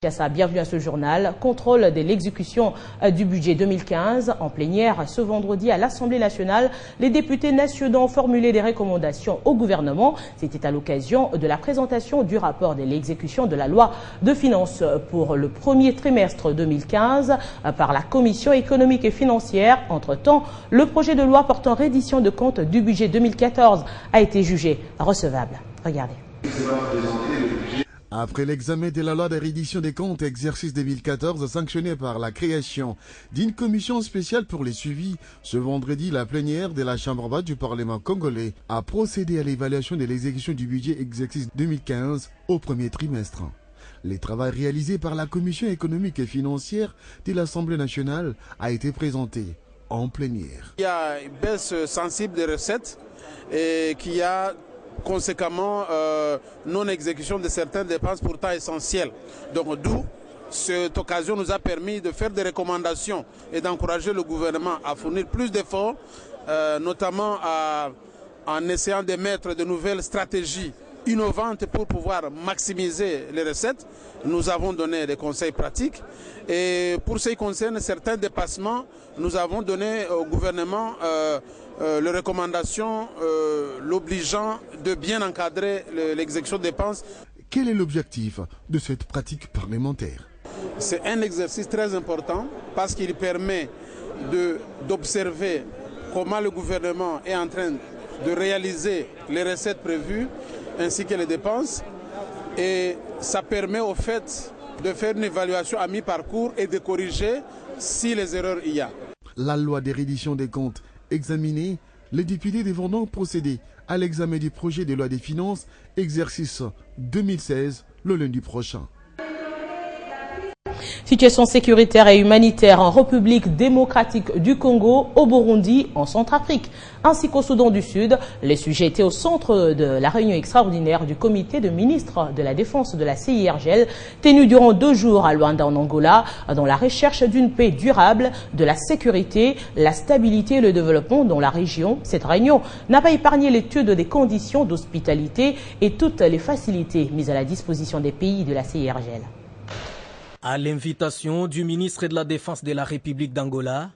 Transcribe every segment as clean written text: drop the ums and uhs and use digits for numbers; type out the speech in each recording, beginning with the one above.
Bienvenue à ce journal. Contrôle de l'exécution du budget 2015. En plénière, ce vendredi à l'Assemblée nationale, les députés nationaux ont formulé des recommandations au gouvernement. C'était à l'occasion de la présentation du rapport de l'exécution de la loi de finances pour le premier trimestre 2015 par la Commission économique et financière. Entre-temps, le projet de loi portant reddition de comptes du budget 2014 a été jugé recevable. Regardez. Après l'examen de la loi de reddition des comptes exercice 2014 sanctionné par la création d'une commission spéciale pour les suivis, ce vendredi, la plénière de la Chambre basse du Parlement congolais a procédé à l'évaluation de l'exécution du budget exercice 2015 au premier trimestre. Le travail réalisé par la Commission économique et financière de l'Assemblée nationale a été présenté en plénière. Il y a une baisse sensible des recettes et qui a conséquemment non-exécution de certaines dépenses pourtant essentielles. Donc d'où cette occasion nous a permis de faire des recommandations et d'encourager le gouvernement à fournir plus d'efforts, notamment en essayant de mettre de nouvelles stratégies innovantes pour pouvoir maximiser les recettes. Nous avons donné des conseils pratiques et pour ce qui concerne certains dépassements, nous avons donné au gouvernement les recommandations l'obligeant de bien encadrer l'exécution des dépenses. Quel est l'objectif de cette pratique parlementaire? C'est un exercice très important parce qu'il permet d'observer comment le gouvernement est en train de réaliser les recettes prévues ainsi que les dépenses, et ça permet au fait de faire une évaluation à mi-parcours et de corriger si les erreurs il y a. La loi de reddition des comptes examinée, les députés devront donc procéder à l'examen du projet de loi des finances exercice 2016 le lundi prochain. Situation sécuritaire et humanitaire en République démocratique du Congo, au Burundi, en Centrafrique, ainsi qu'au Soudan du Sud. Les sujets étaient au centre de la réunion extraordinaire du comité de ministres de la Défense de la CIRGL, tenue durant 2 jours à Luanda en Angola, dans la recherche d'une paix durable, de la sécurité, la stabilité et le développement dans la région. Cette réunion n'a pas épargné l'étude des conditions d'hospitalité et toutes les facilités mises à la disposition des pays de la CIRGL. À l'invitation du ministre de la Défense de la République d'Angola,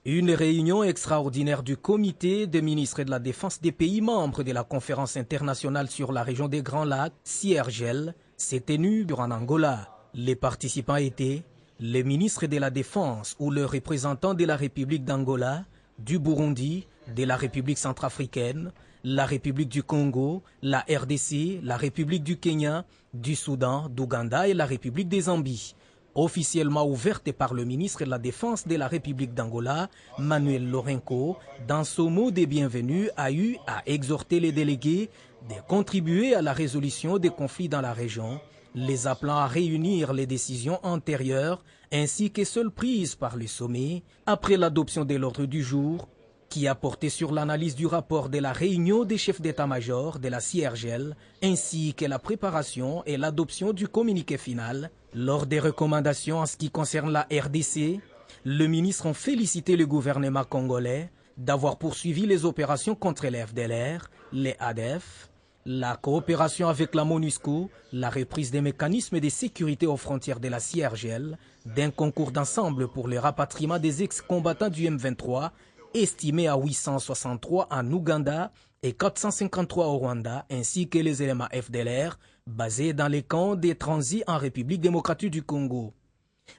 une réunion extraordinaire du comité des ministres de la Défense des pays membres de la Conférence internationale sur la région des Grands Lacs, CIRGL, s'est tenue en Angola. Les participants étaient les ministres de la Défense ou les représentants de la République d'Angola, du Burundi, de la République centrafricaine, la République du Congo, la RDC, la République du Kenya, du Soudan, d'Ouganda et la République des Zambie. Officiellement ouverte par le ministre de la Défense de la République d'Angola, Manuel Lourenço, dans son mot de bienvenue, a eu à exhorter les délégués de contribuer à la résolution des conflits dans la région, les appelant à réunir les décisions antérieures ainsi que celles prises par le sommet après l'adoption de l'ordre du jour, qui a porté sur l'analyse du rapport de la réunion des chefs d'état-major de la CIRGL, ainsi que la préparation et l'adoption du communiqué final. Lors des recommandations en ce qui concerne la RDC, le ministre a félicité le gouvernement congolais d'avoir poursuivi les opérations contre les FDLR, les ADF, la coopération avec la MONUSCO, la reprise des mécanismes de sécurité aux frontières de la CIRGL, d'un concours d'ensemble pour le rapatriement des ex-combattants du M23, estimé à 863 en Ouganda et 453 au Rwanda, ainsi que les éléments FDLR basés dans les camps des transits en République démocratique du Congo.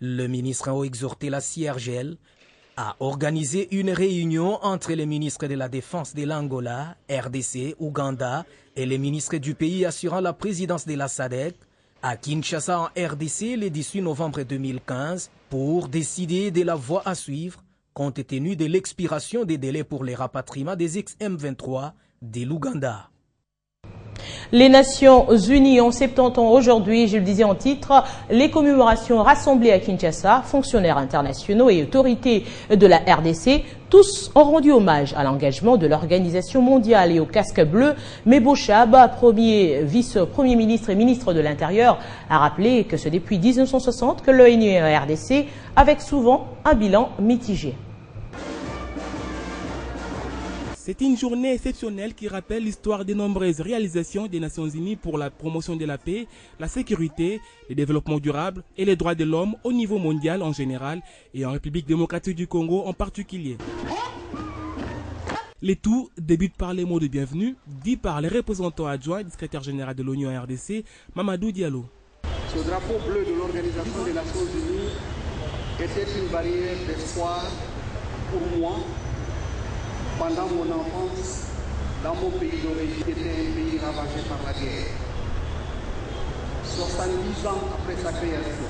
Le ministre a exhorté la CIRGL à organiser une réunion entre les ministres de la Défense de l'Angola, RDC, Ouganda et les ministres du pays assurant la présidence de la SADC à Kinshasa en RDC le 18 novembre 2015 pour décider de la voie à suivre compte tenu de l'expiration des délais pour les rapatriements des ex-M23 de l'Ouganda. Les Nations Unies ont 70 ans aujourd'hui, je le disais en titre, les commémorations rassemblées à Kinshasa, fonctionnaires internationaux et autorités de la RDC, tous ont rendu hommage à l'engagement de l'Organisation mondiale et au casque bleu. Mais Bochab, premier vice-premier ministre et ministre de l'Intérieur, a rappelé que c'est depuis 1960 que l'ONU et la RDC avec souvent un bilan mitigé. C'est une journée exceptionnelle qui rappelle l'histoire des nombreuses réalisations des Nations Unies pour la promotion de la paix, la sécurité, le développement durable et les droits de l'homme au niveau mondial en général et en République démocratique du Congo en particulier. Les tout débutent par les mots de bienvenue dits par les représentants adjoints du secrétaire général de l'ONU en RDC, Mamadou Diallo. Ce drapeau bleu de l'Organisation des Nations Unies était une barrière d'espoir pour moi pendant mon enfance dans mon pays d'origine, qui était un pays ravagé par la guerre. 70 ans après sa création,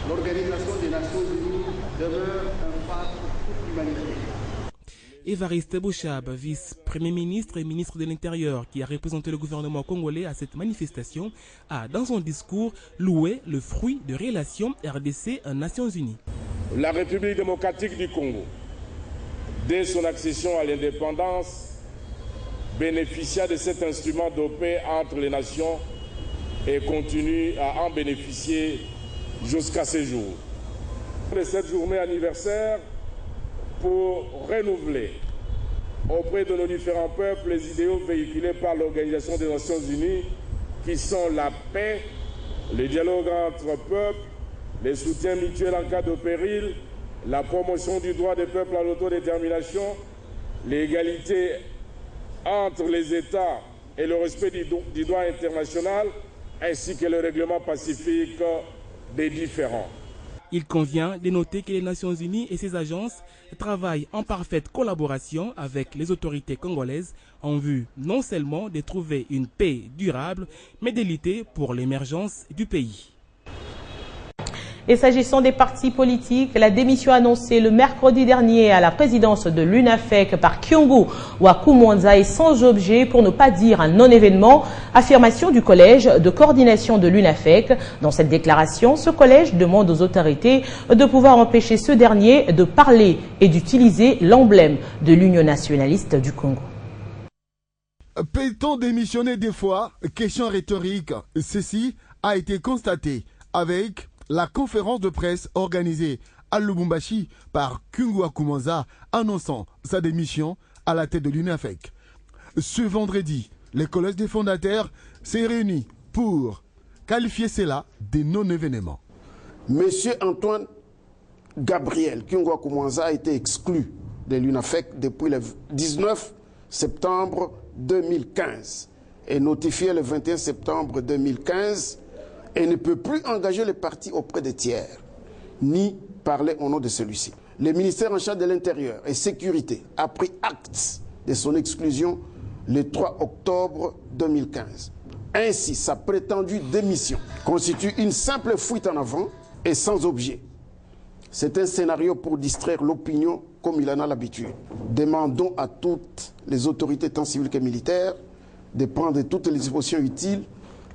l'Organisation des Nations Unies demeure un phare pour toute l'humanité. Évariste Bochab, vice-premier ministre et ministre de l'Intérieur qui a représenté le gouvernement congolais à cette manifestation, a dans son discours loué le fruit de relations RDC-Nations Unies. La République démocratique du Congo, dès son accession à l'indépendance, bénéficia de cet instrument de paix entre les nations et continue à en bénéficier jusqu'à ce jour. De cette journée anniversaire, pour renouveler auprès de nos différents peuples les idéaux véhiculés par l'Organisation des Nations Unies qui sont la paix, le dialogue entre peuples, les soutiens mutuels en cas de péril, la promotion du droit des peuples à l'autodétermination, l'égalité entre les États et le respect du droit international, ainsi que le règlement pacifique des différends. Il convient de noter que les Nations Unies et ses agences travaillent en parfaite collaboration avec les autorités congolaises en vue non seulement de trouver une paix durable, mais de lutter pour l'émergence du pays. Et s'agissant des partis politiques, la démission annoncée le mercredi dernier à la présidence de l'UNAFEC par Kyungu Wakumwanza est sans objet, pour ne pas dire un non-événement. Affirmation du collège de coordination de l'UNAFEC. Dans cette déclaration, ce collège demande aux autorités de pouvoir empêcher ce dernier de parler et d'utiliser l'emblème de l'Union nationaliste du Congo. Peut-on démissionner des fois? Question rhétorique. Ceci a été constaté avec la conférence de presse organisée à Lubumbashi par Kyungu Wakumwanza annonçant sa démission à la tête de l'UNAFEC. Ce vendredi, le collège des fondateurs s'est réuni pour qualifier cela de non-événement. Monsieur Antoine Gabriel Kyungu Wakumwanza a été exclu de l'UNAFEC depuis le 19 septembre 2015 et notifié le 21 septembre 2015 et ne peut plus engager le parti auprès des tiers, ni parler au nom de celui-ci. Le ministère en charge de l'Intérieur et Sécurité a pris acte de son exclusion le 3 octobre 2015. Ainsi, sa prétendue démission constitue une simple fuite en avant et sans objet. C'est un scénario pour distraire l'opinion comme il en a l'habitude. Demandons à toutes les autorités tant civiles que militaires de prendre toutes les dispositions utiles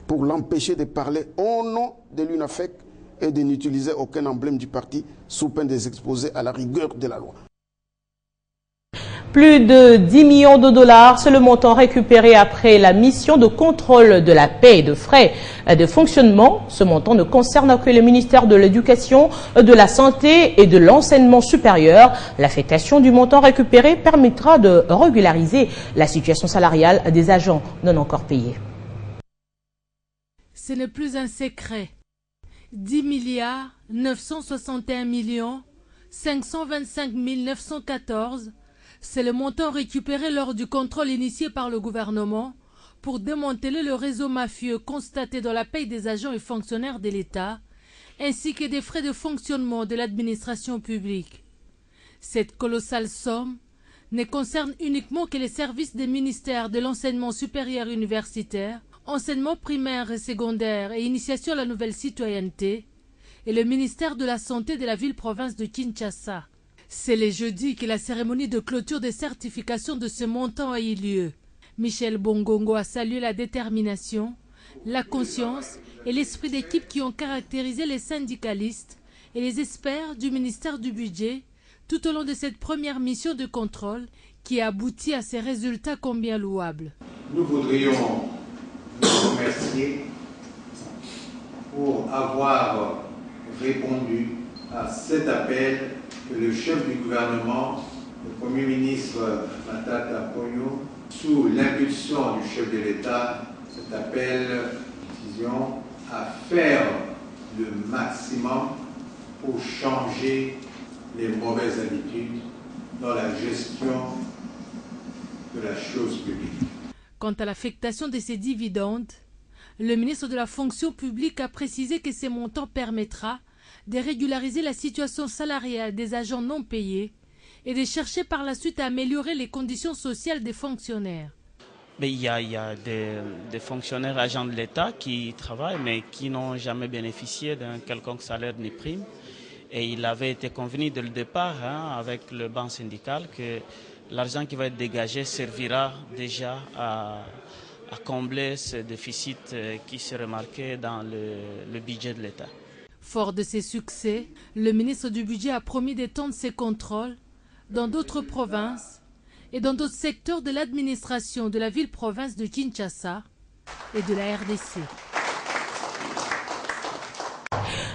pour l'empêcher de parler au nom de l'UNAFEC et de n'utiliser aucun emblème du parti sous peine de les exposer à la rigueur de la loi. Plus de 10 millions de dollars, c'est le montant récupéré après la mission de contrôle de la paie et de frais de fonctionnement. Ce montant ne concerne que le ministère de l'Éducation, de la Santé et de l'Enseignement supérieur. L'affectation du montant récupéré permettra de régulariser la situation salariale des agents non encore payés. Ce n'est plus un secret. 10 milliards 961 millions 525 914, c'est le montant récupéré lors du contrôle initié par le gouvernement pour démanteler le réseau mafieux constaté dans la paie des agents et fonctionnaires de l'État, ainsi que des frais de fonctionnement de l'administration publique. Cette colossale somme ne concerne uniquement que les services des ministères de l'enseignement supérieur universitaire, enseignement primaire et secondaire et initiation à la nouvelle citoyenneté, et le ministère de la Santé de la ville-province de Kinshasa. C'est le jeudi que la cérémonie de clôture des certifications de ce montant a eu lieu. Michel Bongongo a salué la détermination, la conscience et l'esprit d'équipe qui ont caractérisé les syndicalistes et les experts du ministère du Budget tout au long de cette première mission de contrôle qui a abouti à ces résultats combien louables. Nous voudrions vous remercier pour avoir répondu à cet appel que le chef du gouvernement le Premier ministre Matata Ponyo, sous l'impulsion du chef de l'État, cet appel décision à faire le maximum pour changer les mauvaises habitudes dans la gestion de la chose publique. Quant à l'affectation de ces dividendes, le ministre de la fonction publique a précisé que ces montants permettra de régulariser la situation salariale des agents non payés et de chercher par la suite à améliorer les conditions sociales des fonctionnaires. Mais il y a des fonctionnaires agents de l'État qui travaillent mais qui n'ont jamais bénéficié d'un quelconque salaire ni prime. Et il avait été convenu dès le départ avec le banc syndical que l'argent qui va être dégagé servira déjà à combler ce déficit qui se remarquait dans le budget de l'État. Fort de ses succès, le ministre du Budget a promis d'étendre ses contrôles dans d'autres provinces et dans d'autres secteurs de l'administration de la ville-province de Kinshasa et de la RDC.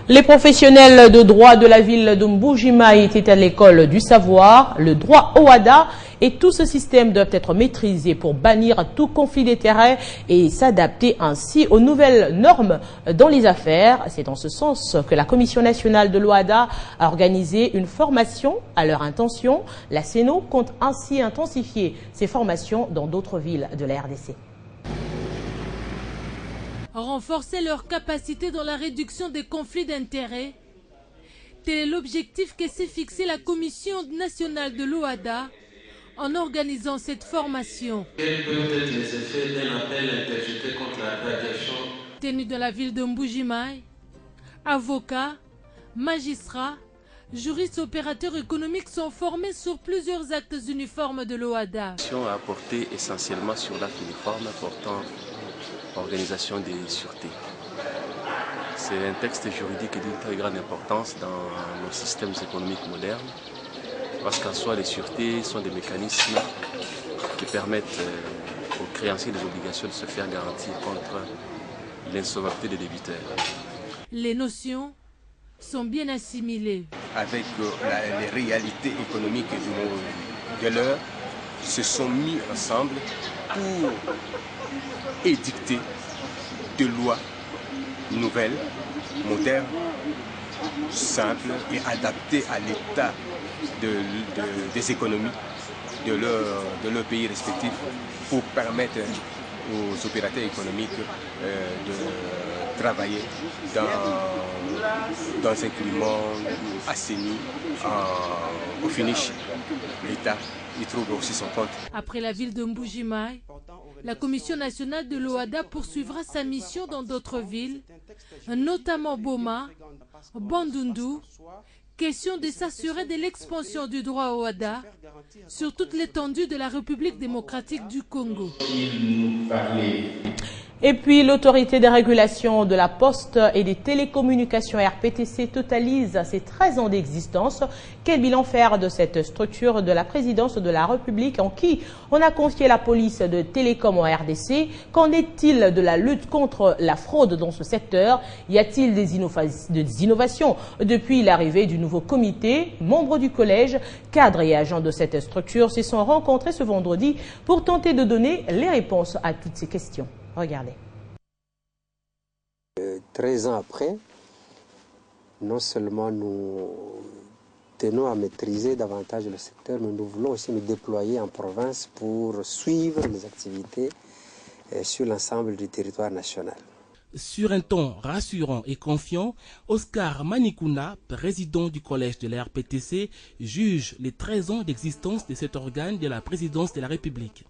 Les professionnels de droit de la ville de Mbuji-Mayi étaient à l'école du savoir, le droit OHADA, et tout ce système doit être maîtrisé pour bannir tout conflit d'intérêts et s'adapter ainsi aux nouvelles normes dans les affaires. C'est dans ce sens que la Commission nationale de l'OHADA a organisé une formation à leur intention. La CENO compte ainsi intensifier ses formations dans d'autres villes de la RDC. Renforcer leur capacité dans la réduction des conflits d'intérêts. Tel est l'objectif que s'est fixé la Commission nationale de l'OHADA en organisant cette formation. Quels peuvent être les effets d'un appel interjeté contre la radiation? Tenu dans la ville de Mbuji-Mayi, avocats, magistrats, juristes opérateurs économiques sont formés sur plusieurs actes uniformes de l'OHADA. La formation a porté essentiellement sur l'acte uniforme portant organisation des sûretés. C'est un texte juridique d'une très grande importance dans nos systèmes économiques modernes, parce qu'en soi, les sûretés sont des mécanismes qui permettent aux créanciers des obligations de se faire garantir contre l'insolvabilité des débiteurs. Les notions sont bien assimilées. Avec les réalités économiques de l'heure, se sont mis ensemble pour édicter des lois nouvelles, modernes, simples et adaptées à l'état des économies de leur pays respectif pour permettre aux opérateurs économiques de travailler dans un climat assaini. Au finish, l'État y trouve aussi son compte. Après la ville de Mbuji-Mayi, la Commission nationale de l'OHADA poursuivra sa mission dans d'autres villes, notamment Boma, Bandundu. Question de s'assurer de l'expansion du droit OHADA sur toute l'étendue de la République démocratique du Congo. Et puis, l'autorité de régulation de la poste et des télécommunications RPTC totalise ses 13 ans d'existence. Quel bilan faire de cette structure de la présidence de la République en qui on a confié la police de télécom en RDC? Qu'en est-il de la lutte contre la fraude dans ce secteur? Y a-t-il des innovations depuis l'arrivée du nouveau comité? Membres du collège, cadres et agents de cette structure se sont rencontrés ce vendredi pour tenter de donner les réponses à toutes ces questions. Regardez. 13 ans après, non seulement nous tenons à maîtriser davantage le secteur, mais nous voulons aussi nous déployer en province pour suivre les activités sur l'ensemble du territoire national. Sur un ton rassurant et confiant, Oscar Manikuna, président du collège de la RPTC, juge les 13 ans d'existence de cet organe de la présidence de la République.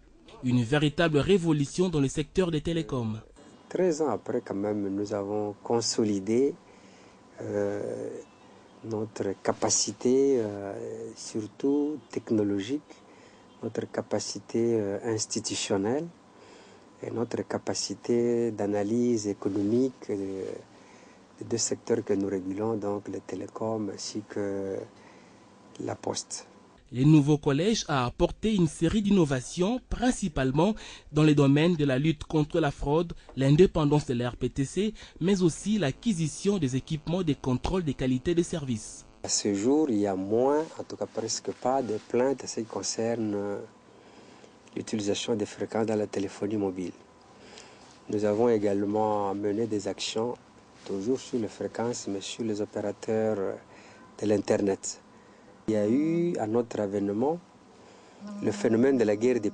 Une véritable révolution dans le secteur des télécoms. 13 ans après, quand même, nous avons consolidé notre capacité, surtout technologique, notre capacité institutionnelle et notre capacité d'analyse économique des deux secteurs que nous régulons, donc les télécoms ainsi que la poste. Le nouveau collège a apporté une série d'innovations, principalement dans les domaines de la lutte contre la fraude, l'indépendance de la RPTC, mais aussi l'acquisition des équipements de contrôle des qualités de services. À ce jour, il y a moins, en tout cas presque pas, de plaintes en ce qui concerne l'utilisation des fréquences dans la téléphonie mobile. Nous avons également mené des actions, toujours sur les fréquences, mais sur les opérateurs de l'Internet. Il y a eu, à notre avènement, le phénomène de la guerre des